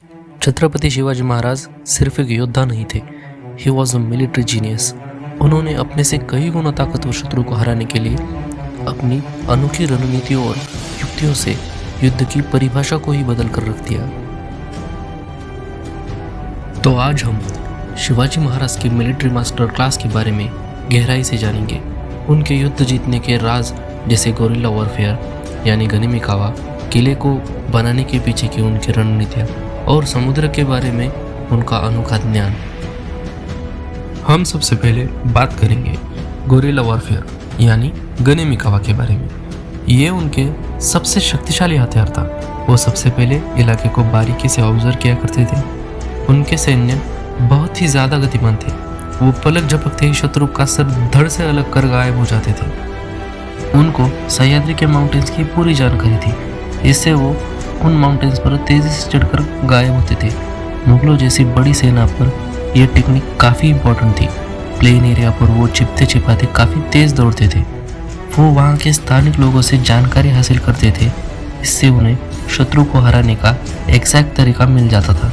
छत्रपति शिवाजी महाराज सिर्फ एक योद्धा नहीं थे, he was a military genius. उन्होंने अपने से कई गुना ताकतवर शत्रु को हराने के लिए अपनी अनोखी रणनीतियों और युक्तियों से युद्ध की परिभाषा को ही बदल कर रख दिया। तो आज हम शिवाजी महाराज की मिलिट्री मास्टर क्लास के बारे में गहराई से जानेंगे। उनके युद्ध जीतने के राज जैसे गोरिल्ला वॉरफेयर यानी गनिमी कावा, किले को बनाने के पीछे की उनकी रणनीतियाँ और समुद्र के बारे में उनका अनोखा ज्ञान। हम सबसे पहले बात करेंगे गोरिल्ला वॉरफेयर यानी गनिमी कावा के बारे में। ये उनके सबसे शक्तिशाली हथियार था। वो सबसे पहले इलाके को बारीकी से ऑब्जर्व किया करते थे। उनके सैन्य बहुत ही ज़्यादा गतिमान थे। वो पलक झपकते ही शत्रु का सर धड़ से अलग कर गायब हो जाते थे। उनको सह्याद्री के माउंटेन्स की पूरी जानकारी थी, इससे वो उन माउंटेन्स पर तेज़ी से चढ़कर गायब होते थे। मुगलों जैसी बड़ी सेना पर यह टेक्निक काफ़ी इम्पोर्टेंट थी। प्लेन एरिया पर वो छिपते छिपाते काफ़ी तेज़ दौड़ते थे। वो वहाँ के स्थानिक लोगों से जानकारी हासिल करते थे, इससे उन्हें शत्रु को हराने का एग्जैक्ट तरीका मिल जाता था।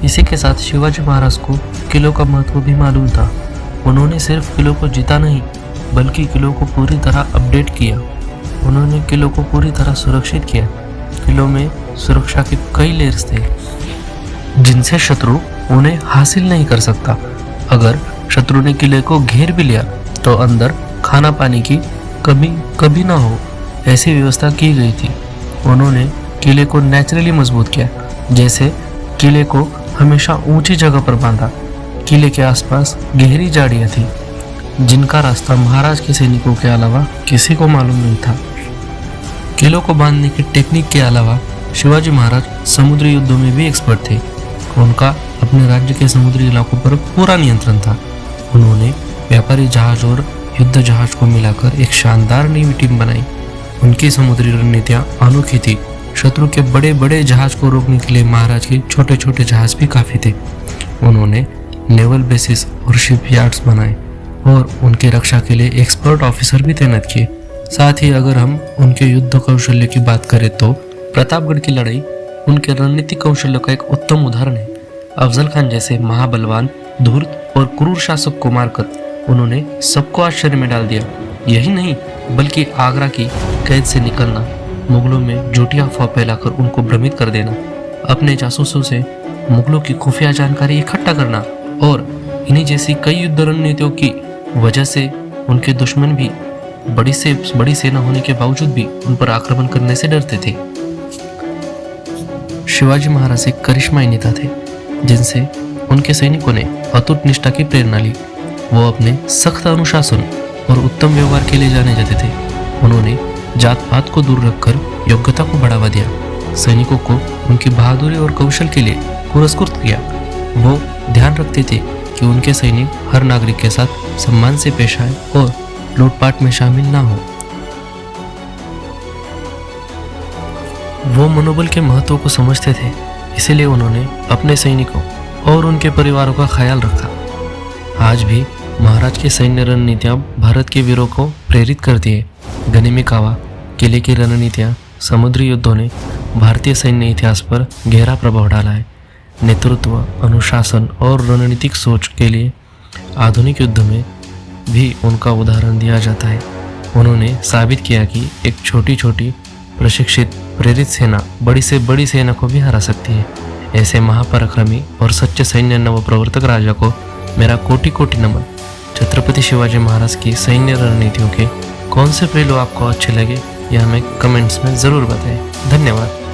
इसी के साथ शिवाजी महाराज को किलों का महत्व भी मालूम था। उन्होंने सिर्फ किलों को जीता नहीं, बल्कि किलों को पूरी तरह अपडेट किया। उन्होंने किलों को पूरी तरह सुरक्षित किया। किलों में सुरक्षा के कई लेयर्स थे, जिनसे शत्रु उन्हें हासिल नहीं कर सकता। अगर शत्रु ने किले को घेर भी लिया तो अंदर खाना पानी की कमी कभी ना हो, ऐसी व्यवस्था की गई थी। उन्होंने किले को नेचुरली मजबूत किया, जैसे किले को हमेशा ऊंची जगह पर बांधा। किले के आसपास गहरी झाड़ियाँ थी, जिनका रास्ता महाराज के सैनिकों के अलावा किसी को मालूम नहीं था। किलों को बांधने की टेक्निक के अलावा शिवाजी महाराज समुद्री युद्धों में भी एक्सपर्ट थे। उनका अपने राज्य के समुद्री इलाकों पर पूरा नियंत्रण था। उन्होंने व्यापारी जहाज और युद्ध जहाज को मिलाकर एक शानदार नेवी टीम बनाई। उनकी समुद्री रणनीतियाँ अनोखी थी। शत्रु के बड़े बड़े जहाज को रोकने के लिए महाराज के छोटे छोटे जहाज भी काफ़ी थे। उन्होंने नेवल बेसिस और शिपयार्ड्स बनाए और उनके रक्षा के लिए एक्सपर्ट ऑफिसर भी तैनात किए। साथ ही अगर हम उनके युद्ध कौशल्य की बात करें तो प्रतापगढ़ की लड़ाई उनके रणनीतिक कौशल्य का एक उत्तम उदाहरण है। अफजल खान जैसे महाबलवान, धूर्त और क्रूर शासक को मारकर उन्होंने सबको आश्चर्य में डाल दिया। यही नहीं, बल्कि आगरा की कैद से निकलना, मुगलों में झूठी अफवाह फैलाकर उनको भ्रमित कर देना, अपने जासूसों से मुगलों की खुफिया जानकारी इकट्ठा करना और इन्हीं जैसी कई युद्ध रणनीतियों की वजह से उनके दुश्मन भी बड़ी से बड़ी सेना होने के बावजूद भी उन पर आक्रमण करने से डरते थे। शिवाजी महाराज एक करिश्माई नेता थे, जिनसे उनके सैनिकों ने अटूट निष्ठा की प्रेरणा ली। वो अपने सख्त अनुशासन और उत्तम व्यवहार के लिए जाने जाते थे। उन्होंने जात पात को दूर रखकर योग्यता को बढ़ावा दिया। सैनिकों को उनकी बहादुरी और कौशल के लिए पुरस्कृत किया। वो ध्यान रखते थे कि उनके सैनिक हर नागरिक के साथ सम्मान से पेश आए और लूटपाट में शामिल ना हो। वो मनोबल के महत्व को समझते थे, इसलिए उन्होंने अपने सैनिकों और उनके परिवारों का ख्याल रखा। आज भी महाराज की सैन्य रणनीतियाँ भारत के वीरों को प्रेरित करती है। गनिमी कावा, किले की रणनीतियाँ, समुद्री युद्धों ने भारतीय सैन्य इतिहास पर गहरा प्रभाव डाला है। नेतृत्व, अनुशासन और रणनीतिक सोच के लिए आधुनिक युद्ध में भी उनका उदाहरण दिया जाता है। उन्होंने साबित किया कि एक छोटी छोटी प्रशिक्षित प्रेरित सेना बड़ी से बड़ी सेना को भी हरा सकती है। ऐसे महापराक्रमी और सच्चे सैन्य नवप्रवर्तक राजा को मेरा कोटि कोटि नमन। छत्रपति शिवाजी महाराज की सैन्य रणनीतियों के कौन से पहलू आपको अच्छे लगे, यह हमें कमेंट्स में ज़रूर बताएं। धन्यवाद।